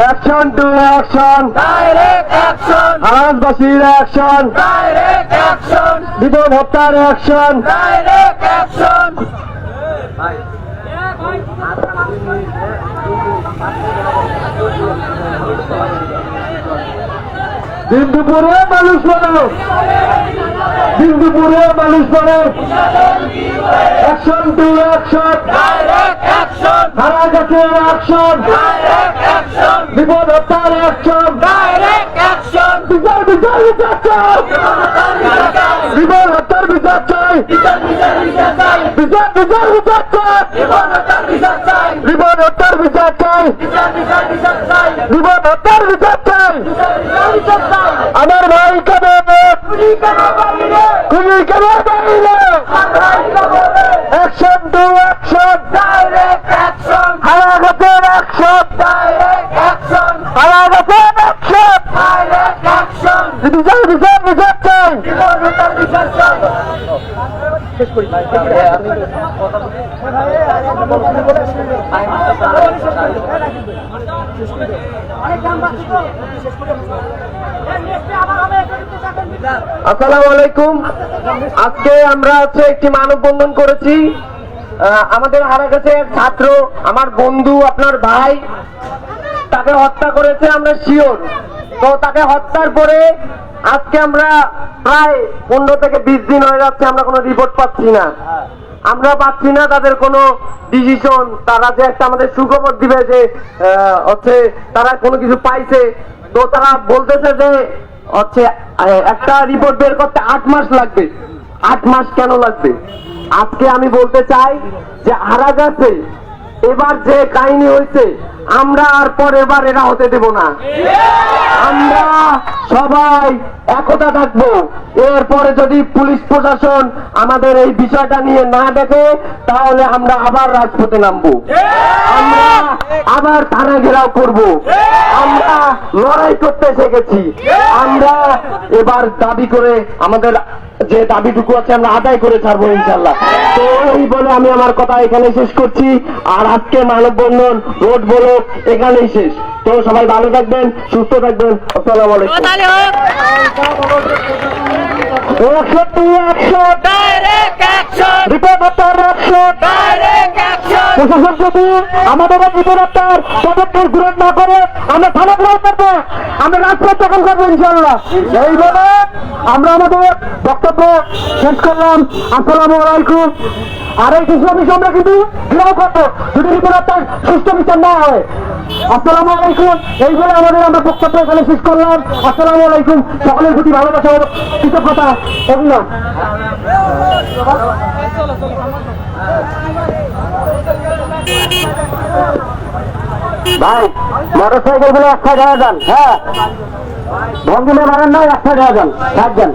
Action to action, direct action, হারাসবাসীর action, direct action, বিপদ হত্যার অ্যাকশন। Direct action. দিন দুপুরে মানুষ বলো, দিন দুপুরে মানুষ বলো, action to action, direct action, হারাসবাসীর অ্যাকশন, ডাইরেক্ট অ্যাকশন, বিপদ হত্যার অ্যাকশন। Direct action. বিচার বিচার বিচার চাই, বিপদ হত্যার বিচার চাই, বিচার বিচার বিচার চাই, বিচার বিচার বিচার চাই, বিপদ হত্যার বিচার চাই, বিপদ হত্যার বিচার চাই, বিচার বিচার বিচার চাই, বিপদ হত্যার বিচার চাই। বিচার বিচার বিচার চাই। আমার ভাই কেন খুনি কেন পালিয়ে? খুনি কেন পাইলে? আমার ভাই কেন বলে? Action to action, direct action, হারাসবাসীর অ্যাকশন, ডাইরেক্ট অ্যাকশন, হারাসবাসীর অ্যাকশন, ডাইরেক্ট অ্যাকশন, বিচার বিচার বিচার চাই। বিপদ হত্যার বিচার চাই। আসসালামু আলাইকুম। আজকে আমরা একটি মানববন্ধন করেছি। আমাদের হারা গেছে এক ছাত্র, আমার বন্ধু, আপনার ভাই, তাকে হত্যা করেছে আমরা শিওর। তো তাকে হত্যার পরে আজকে আমরা প্রায় 15 থেকে 20 দিন হয়ে যাচ্ছে, আমরা কোনো রিপোর্ট পাচ্ছি না। আমরা পাচ্ছি না তাদের কোনো ডিসিশন, তারা যে একটা আমাদের সুখবর দিবে যে তারা কোনো কিছু পাইছে। তো তারা বলতেছে যে একটা রিপোর্ট বের করতে 8 মাস লাগবে। 8 মাস কেন লাগবে? আজকে আমি বলতে চাই যে হারা গেছে, এবার যে কাহিনী হয়েছে আমরা আর পরের বার এরা হতে দেব না। আমরা সবাই একতা থাকবো। এরপরে যদি পুলিশ প্রশাসন আমাদের এই বিষয়টা নিয়ে না দেখে, তাহলে আমরা আবার রাজপথে নামবো, আমরা আবার থানা ঘেরাও করব। আমরা লড়াই করতে শিখেছি। আমরা এবার দাবি করে আমাদের যে দাবিটুকু আছে আমরা আদায় করে ছাড়বো ইনশাল্লাহ। তো এই বলে আমি আমার কথা এখানে শেষ করছি। আর আজকে মানববন্ধন রোড বলো এখানেই শেষ। তো সবাই ভালো থাকবেন, সুস্থ থাকবেন। আসসালামু আলাইকুম। ডাইরেক্ট অ্যাকশন, রিপোর্ট হত্যার অ্যাকশন, ডাইরেক্ট অ্যাকশন, প্রশাসন যদি আমাদের রিপোর্ট হত্যার পদক্ষেপ গ্রহণ না করে আমরা থানা গ্রহণ করবো, আমরা রাজপথ দখল করবো ইনশাল্লাহ। এই বলে আমরা আমাদের বক্তব্য শেষ করলাম। আসসালামু আলাইকুম। আর এই কিছু অফিস আমরা কিন্তু ঘেরাও করবো যদি রিপোর্ট হত্যার সুষ্ঠু বিচার না হয়। আসসালামু আলাইকুম। এই বলে আমরা বক্তব্য এখানে শেষ করলাম। আসসালামু আলাইকুম। সকলের প্রতি ভালোবাসা ও কৃতজ্ঞতা অভিনয়। ভাই মোটরসাইকেল গুলো এক সাইড হয়ে যান। হ্যাঁ, ভঙ্গিমে মারেন না, এক সাইড হয়ে যান, থাকবেন।